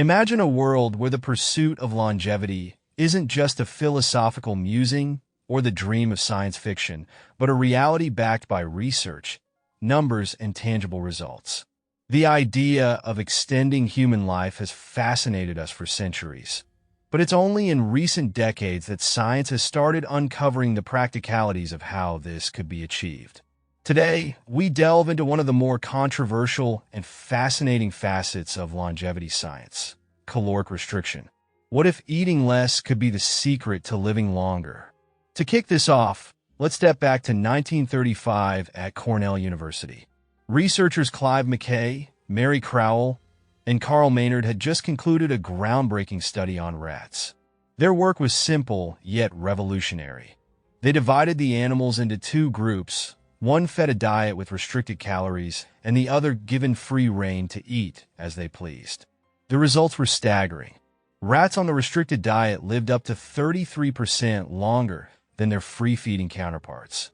Imagine a world where the pursuit of longevity isn't just a philosophical musing or the dream of science fiction, but a reality backed by research, numbers, and tangible results. The idea of extending human life has fascinated us for centuries, but it's only in recent decades that science has started uncovering the practicalities of how this could be achieved. Today, we delve into one of the more controversial and fascinating facets of longevity science: caloric restriction. What if eating less could be the secret to living longer? To kick this off, let's step back to 1935 at Cornell University. Researchers Clive McKay, Mary Crowell, and Carl Maynard had just concluded a groundbreaking study on rats. Their work was simple yet revolutionary. They divided the animals into two groups, one fed a diet with restricted calories, and the other given free rein to eat as they pleased. The results were staggering. Rats on the restricted diet lived up to 33% longer than their free-feeding counterparts.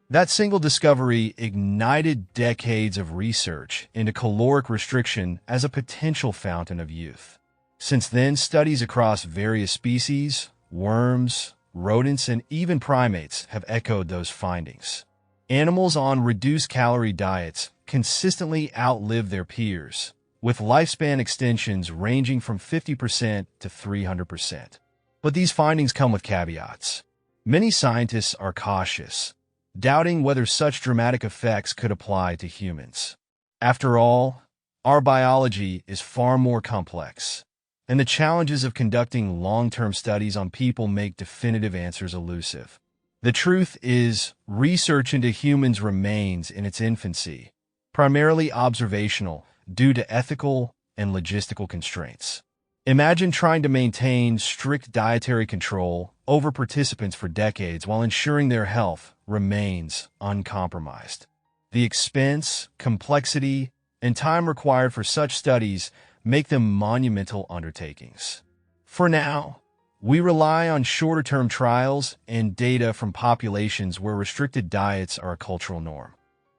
That single discovery ignited decades of research into caloric restriction as a potential fountain of youth. Since then, studies across various species, worms, rodents, and even primates have echoed those findings. Animals on reduced-calorie diets consistently outlive their peers, with lifespan extensions ranging from 50% to 300%. But these findings come with caveats. Many scientists are cautious, doubting whether such dramatic effects could apply to humans. After all, our biology is far more complex, and the challenges of conducting long-term studies on people make definitive answers elusive. The truth is, research into humans remains in its infancy, primarily observational due to ethical and logistical constraints. Imagine trying to maintain strict dietary control over participants for decades while ensuring their health remains uncompromised. The expense, complexity, and time required for such studies make them monumental undertakings. For now, we rely on shorter-term trials and data from populations where restricted diets are a cultural norm.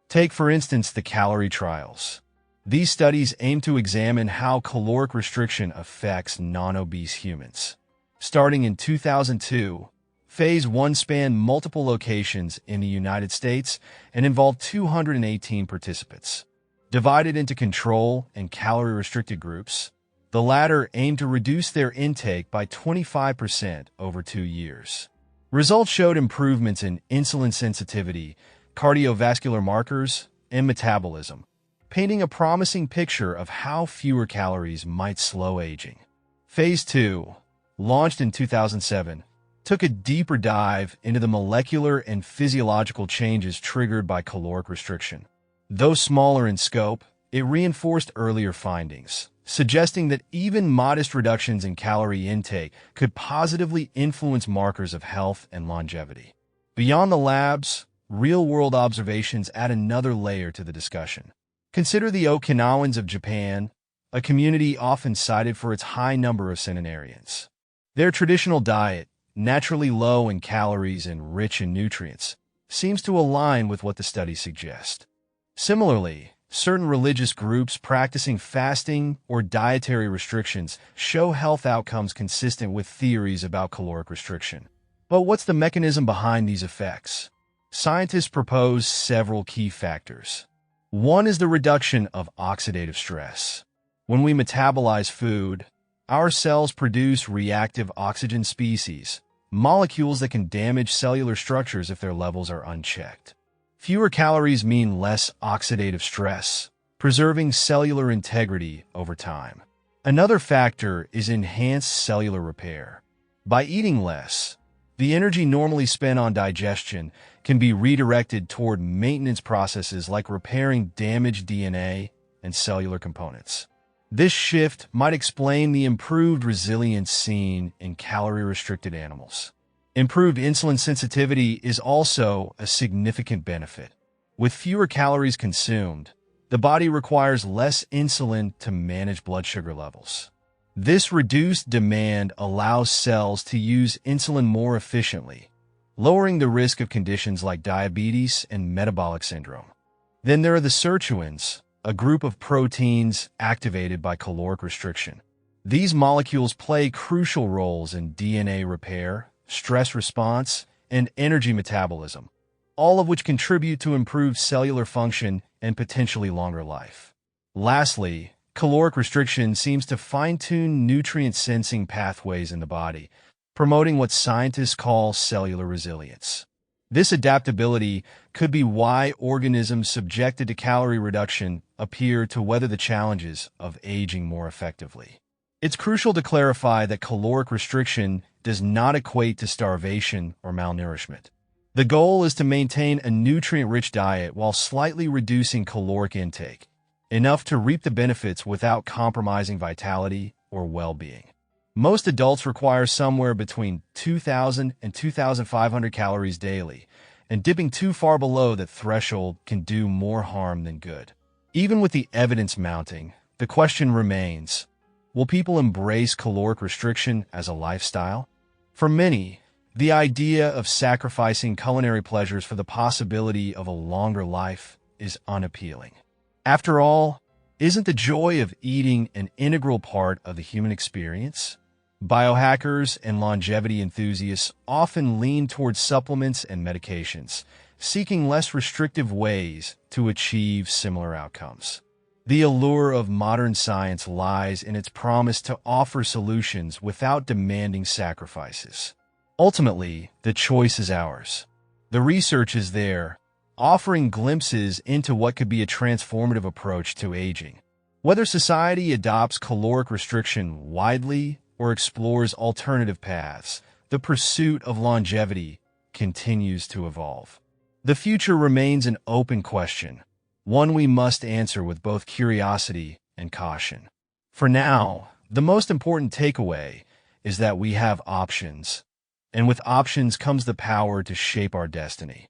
Take, for instance, the calorie trials. These studies aim to examine how caloric restriction affects non-obese humans. Starting in 2002, Phase 1 spanned multiple locations in the United States and involved 218 participants. Divided into control and calorie-restricted groups, the latter aimed to reduce their intake by 25% over 2 years. Results showed improvements in insulin sensitivity, cardiovascular markers, and metabolism, painting a promising picture of how fewer calories might slow aging. Phase 2, launched in 2007, took a deeper dive into the molecular and physiological changes triggered by caloric restriction. Though smaller in scope, it reinforced earlier findings, suggesting that even modest reductions in calorie intake could positively influence markers of health and longevity. Beyond the labs, real-world observations add another layer to the discussion. Consider the Okinawans of Japan, a community often cited for its high number of centenarians. Their traditional diet, naturally low in calories and rich in nutrients, seems to align with what the studies suggest. Similarly, certain religious groups practicing fasting or dietary restrictions show health outcomes consistent with theories about caloric restriction. But what's the mechanism behind these effects? Scientists propose several key factors. One is the reduction of oxidative stress. When we metabolize food, our cells produce reactive oxygen species, molecules that can damage cellular structures if their levels are unchecked. Fewer calories mean less oxidative stress, preserving cellular integrity over time. Another factor is enhanced cellular repair. By eating less, the energy normally spent on digestion can be redirected toward maintenance processes like repairing damaged DNA and cellular components. This shift might explain the improved resilience seen in calorie-restricted animals. Improved insulin sensitivity is also a significant benefit. With fewer calories consumed, the body requires less insulin to manage blood sugar levels. This reduced demand allows cells to use insulin more efficiently, lowering the risk of conditions like diabetes and metabolic syndrome. Then there are the sirtuins, a group of proteins activated by caloric restriction. These molecules play crucial roles in DNA repair, stress response, and energy metabolism, all of which contribute to improved cellular function and potentially longer life. Lastly, caloric restriction seems to fine-tune nutrient-sensing pathways in the body, promoting what scientists call cellular resilience. This adaptability could be why organisms subjected to calorie reduction appear to weather the challenges of aging more effectively. It's crucial to clarify that caloric restriction does not equate to starvation or malnourishment. The goal is to maintain a nutrient-rich diet while slightly reducing caloric intake, enough to reap the benefits without compromising vitality or well-being. Most adults require somewhere between 2,000 and 2,500 calories daily, and dipping too far below that threshold can do more harm than good. Even with the evidence mounting, the question remains, will people embrace caloric restriction as a lifestyle? For many, the idea of sacrificing culinary pleasures for the possibility of a longer life is unappealing. After all, isn't the joy of eating an integral part of the human experience? Biohackers and longevity enthusiasts often lean towards supplements and medications, seeking less restrictive ways to achieve similar outcomes. The allure of modern science lies in its promise to offer solutions without demanding sacrifices. Ultimately, the choice is ours. The research is there, offering glimpses into what could be a transformative approach to aging. Whether society adopts caloric restriction widely or explores alternative paths, the pursuit of longevity continues to evolve. The future remains an open question, one we must answer with both curiosity and caution. For now, the most important takeaway is that we have options, and with options comes the power to shape our destiny.